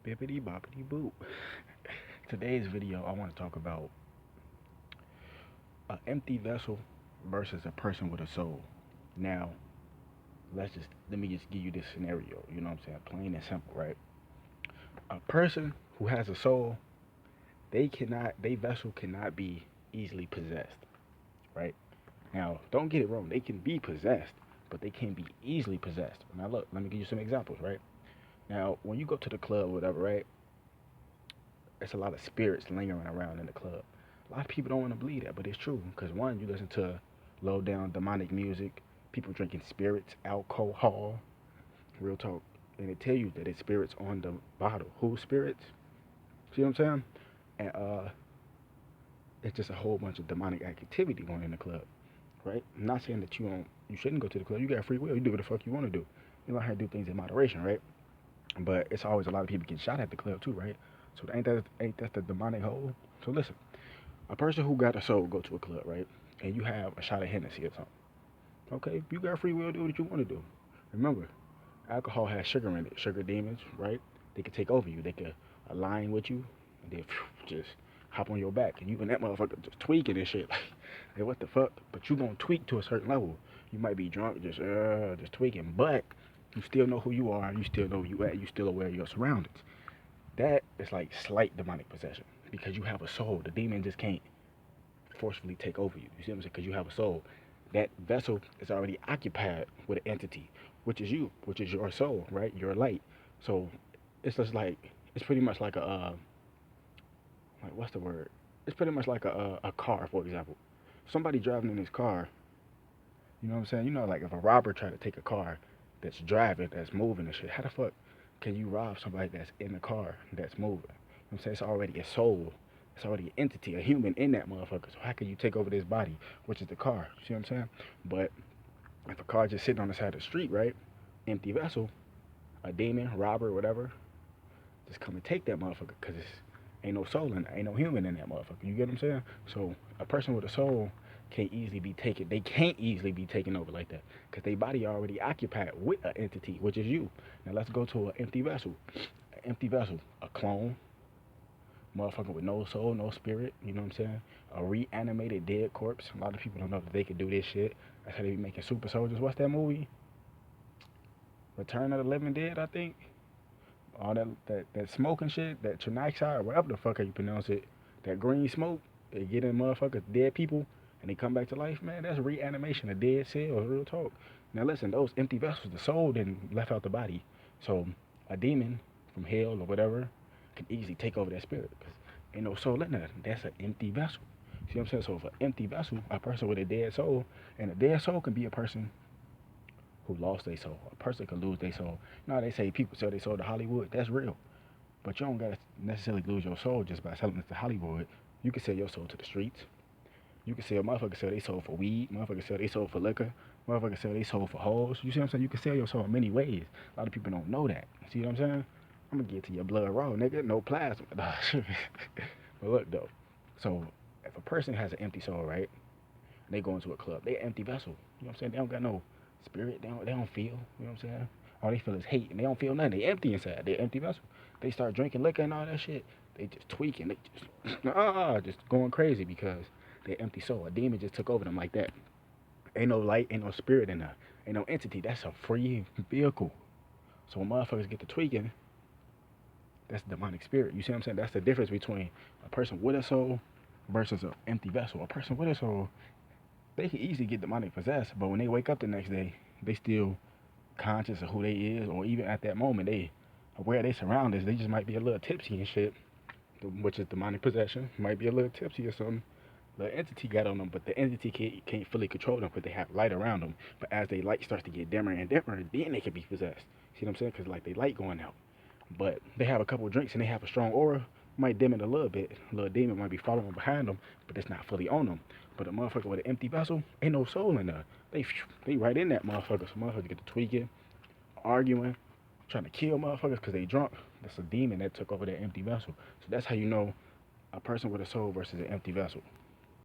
Bippity boppity boop. Today's video, I want to talk about an empty vessel versus a person with a soul. Now, let me just give you this scenario. You know what I'm saying? Plain and simple, right? A person who has a soul, their vessel cannot be easily possessed, right? Now, don't get it wrong. They can be possessed, but they can't be easily possessed. Now, look, let me give you some examples, right? Now, when you go to the club, or whatever, right? It's a lot of spirits lingering around in the club. A lot of people don't want to believe that, but it's true. Because one, you listen to low down demonic music, people drinking spirits, alcohol, real talk, and they tell you that it's spirits on the bottle. Who spirits? See what I'm saying? And it's just a whole bunch of demonic activity going in the club, right? I'm not saying that you shouldn't go to the club. You got free will. You do what the fuck you want to do. You learn how to do things in moderation, right? But it's always a lot of people getting shot at the club too, right? So ain't that the demonic hole? So listen, a person who got a soul go to a club, right? And you have a shot of Hennessy or something. Okay, you got free will, do what you want to do. Remember, alcohol has sugar in it, sugar demons, right? They can take over you. They can align with you, and then just hop on your back, and you and that motherfucker just tweaking and shit. Like, what the fuck? But you gonna tweak to a certain level. You might be drunk, just tweaking, but you still know who you are. You still know where you at. You still aware of your surroundings. That is like slight demonic possession because you have a soul. The demon just can't forcefully take over you. You see what I'm saying? Because you have a soul. That vessel is already occupied with an entity, which is you, which is your soul, right? Your light. So it's just like it's pretty much like like what's the word? It's pretty much like a car, for example. Somebody driving in his car, you know what I'm saying? You know, like if a robber tried to take a car that's driving, that's moving and shit, how the fuck can you rob somebody that's in the car that's moving? You know what I'm saying? It's already a soul. It's already an entity, a human in that motherfucker. So how can you take over this body, which is the car? You see what I'm saying? But if a car just sitting on the side of the street, right? Empty vessel, a demon, robber, whatever, just come and take that motherfucker because it's ain't no soul in ain't no human in that motherfucker. You get what I'm saying? So a person with a soul can't easily be taken. They can't easily be taken over like that because their body already occupied with an entity, which is you. Now let's go to an empty vessel. An empty vessel, a clone, motherfucker with no soul, no spirit. You know what I'm saying? A reanimated dead corpse. A lot of people don't know that they could do this shit. That's how they be making super soldiers. What's that movie? Return of the Living Dead, I think. All that smoke and shit, that trinoxide, or whatever the fuck how you pronounce it, that green smoke, they get in motherfuckers, dead people, and they come back to life, man, that's reanimation of dead cells, real talk. Now listen, those empty vessels, the soul didn't left out the body. So a demon from hell or whatever can easily take over that spirit. Cause ain't no soul in there. That's an empty vessel. See what I'm saying? So if an empty vessel, a person with a dead soul, and a dead soul can be a person who lost their soul. A person can lose their soul. You know, they say people sell their soul to Hollywood. That's real. But you don't gotta necessarily lose your soul just by selling it to Hollywood. You can sell your soul to the streets. You can sell motherfuckers sell their soul for weed. Motherfuckers sell their soul for liquor. Motherfuckers sell their soul for hoes. You see what I'm saying? You can sell your soul in many ways. A lot of people don't know that. See what I'm saying? I'm gonna get to your blood raw, nigga. No plasma. But look though. So if a person has an empty soul, right? And they go into a club, they an empty vessel. You know what I'm saying? They don't got no spirit. They don't feel. You know what I'm saying? All they feel is hate, and they don't feel nothing. They empty inside. They empty vessel. They start drinking liquor and all that shit. They just tweaking. They just just going crazy because they empty soul. A demon just took over them like that. Ain't no light, ain't no spirit in there. Ain't no entity. That's a free vehicle. So when motherfuckers get to tweaking, that's demonic spirit. You see what I'm saying? That's the difference between a person with a soul versus an empty vessel. A person with a soul, they can easily get demonic possessed, but when they wake up the next day, they still conscious of who they is, or even at that moment, they aware of their surroundings. They just might be a little tipsy and shit, which is demonic possession. Might be a little tipsy or something. The entity got on them, but the entity can't fully control them because they have light around them. But as they light starts to get dimmer and dimmer, then they can be possessed. See what I'm saying? Because like they light going out, but they have a couple of drinks and they have a strong aura. Might dim it a little bit. A little demon might be following behind them, but it's not fully on them. But a motherfucker with an empty vessel, ain't no soul in there. They right in that motherfucker. So motherfuckers get to tweaking, arguing, trying to kill motherfuckers because they drunk. That's a demon that took over that empty vessel. So that's how you know a person with a soul versus an empty vessel.